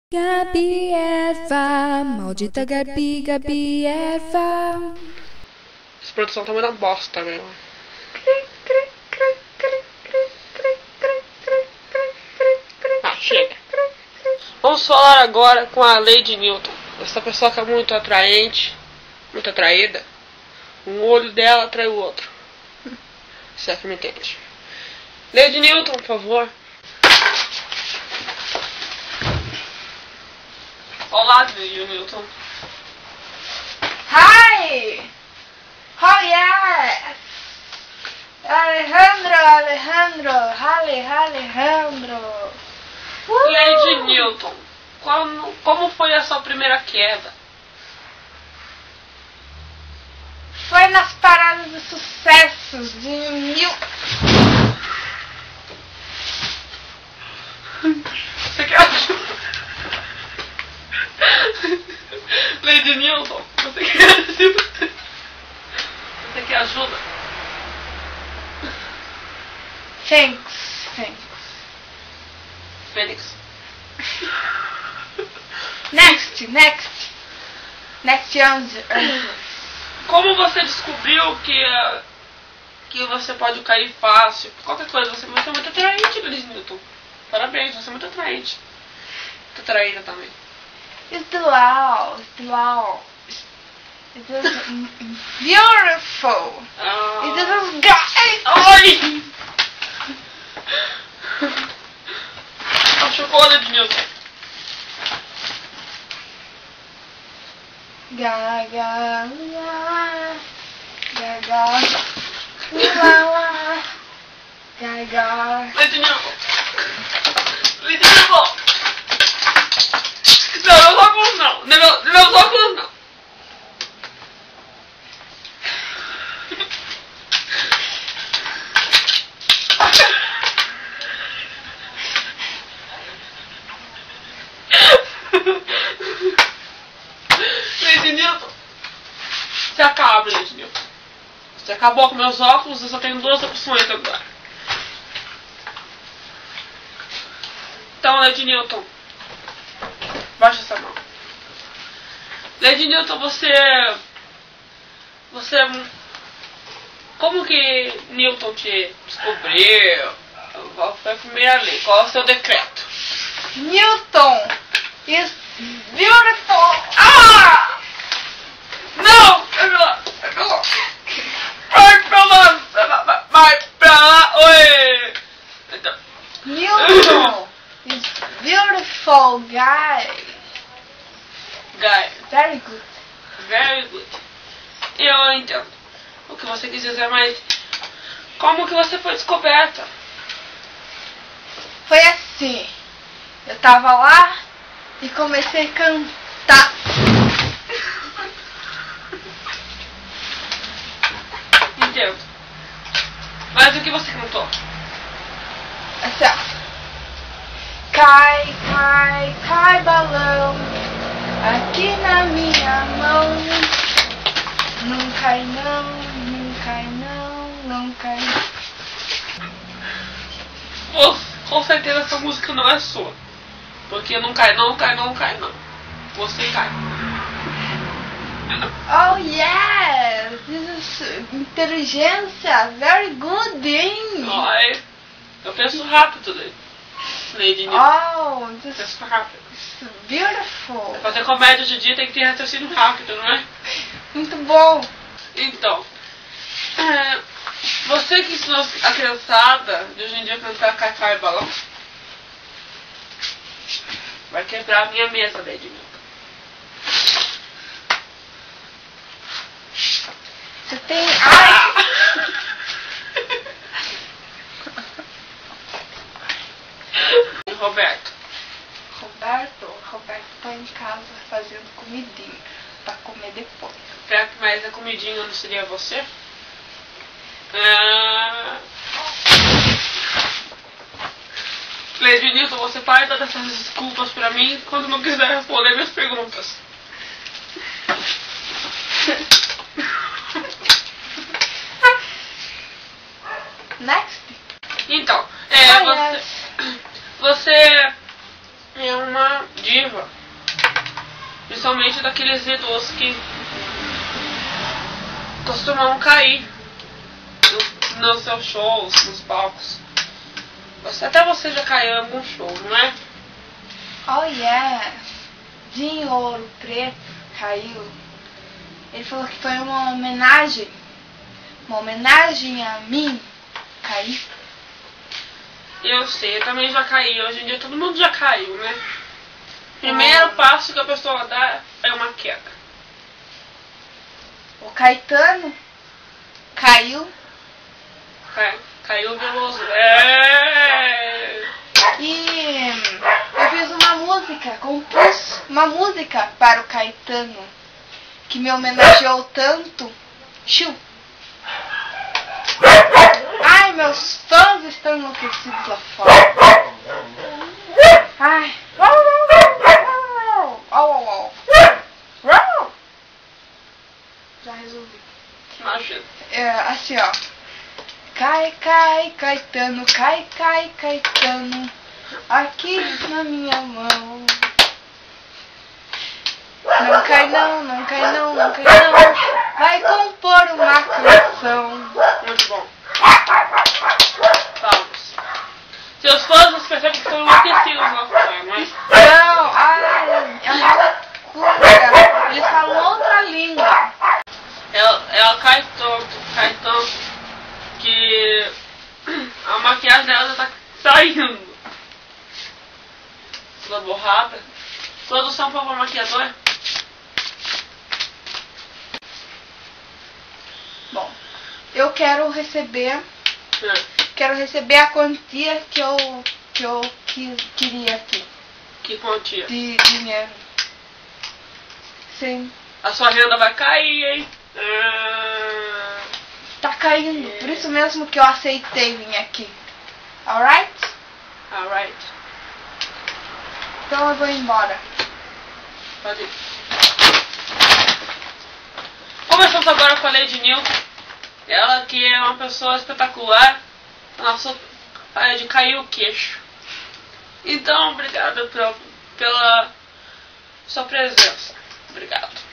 Gabi Eva, maldita Gabi, Gabi Eva. Essa produção tá muito bosta mesmo. Ah, chega. Vamos falar agora com a Lady Newton. Essa pessoa que é muito atraente, muito atraída. Um olho dela atrai o outro. Se é que me entende. Lady Newton, por favor. Olá, Lady Newton. Hi! Oh yes! Alejandro! Lady Newton, como foi a sua primeira queda? Foi nas paradas de sucessos de Você quer ajuda? Lady Newton, você quer ajuda? Você quer ajuda? Thanks. Fênix. Next answer. Como você descobriu que você pode cair fácil? Qualquer coisa, você é muito atraente, Lady Newton. Parabéns, você é muito atraente. Muito atraída também. It's the law. It is beautiful. It is guys. Ai! Machucou, Lady Newton. Gaga. Lady Newton. Lady Newton. Não, meus óculos não. Meus óculos não. Lady Newton. Você acaba, Lady Newton. Você acabou com meus óculos, eu só tenho duas opções agora. Então, Lady Newton. Baixa essa mão. Lady Newton, você... Como que Newton te descobriu? Qual foi a primeira lei? Qual é o seu decreto? Newton is beautiful. Ah! Não! Vai pra lá! Oi! Então, Newton is beautiful, guy. Very good. Very good. Eu entendo o que você quis dizer, mas como que você foi descoberta? Foi assim. Eu tava lá e comecei a cantar. Entendo. Mas o que você cantou? Assim, ó. Cai, balão, aqui na minha mão. Não cai não cai. Com certeza essa música não é sua. Porque não cai não. Você cai. Oh yes, this is inteligência, very good, hein? Ai, eu penso rápido, Lady Newton. Oh, this Penso rápido. is beautiful. Pra fazer comédia de dia tem que ter raciocínio rápido, não é? Muito bom. Então, você que ensinou a criançada de hoje em dia a cantar Cai Balão, vai quebrar a minha mesa, Lady Newton. Você tem... Ai! Roberto tá em casa fazendo comidinha pra comer depois. Será que mais a comidinha não seria você? Lady Newton, você pode dar essas desculpas pra mim quando não quiser responder minhas perguntas. Next? Então, yes. você é uma diva. Principalmente daqueles idosos que costumam cair nos seus shows, nos palcos. Até você já caiu em algum show, não é? Oh yeah! Dinho Ouro Preto caiu. Ele falou que foi uma homenagem. Uma homenagem a mim. Caí. Eu sei, eu também já caí. Hoje em dia todo mundo já caiu, né? Primeiro passo que a pessoa dá é uma queda. O Caetano caiu. Caiu Veloso. É. E eu fiz uma música, compus uma música para o Caetano, que me homenageou tanto. Chiu. Ai, meus fãs estão enlouquecidos lá fora. Ai. Já resolvi. Imagina. É, assim, ó. Cai, cai, Caetano, cai, cai, Caetano, aqui na minha mão. Não cai não, não cai não, não cai não, vai compor uma canção. Muito bom. Vamos. Seus fãs, você percebe que estão enlouquecidos lá fora, não é? Não, ai, é uma loucura. Eles falam outra língua. Ela cai tanto que a maquiagem dela já tá saindo. Toda borrada. Produção, por favor, maquiador. Bom, eu quero receber a quantia que eu queria aqui. Que quantia? De dinheiro. Sim. A sua renda vai cair, hein? Tá caindo. Por isso mesmo que eu aceitei vir aqui. Alright? Alright. Então eu vou embora. Pode ir. Começamos agora com a Lady Nilton. Ela que é uma pessoa espetacular. Nossa, de cair o queixo. Então, obrigado pela sua presença. Obrigado.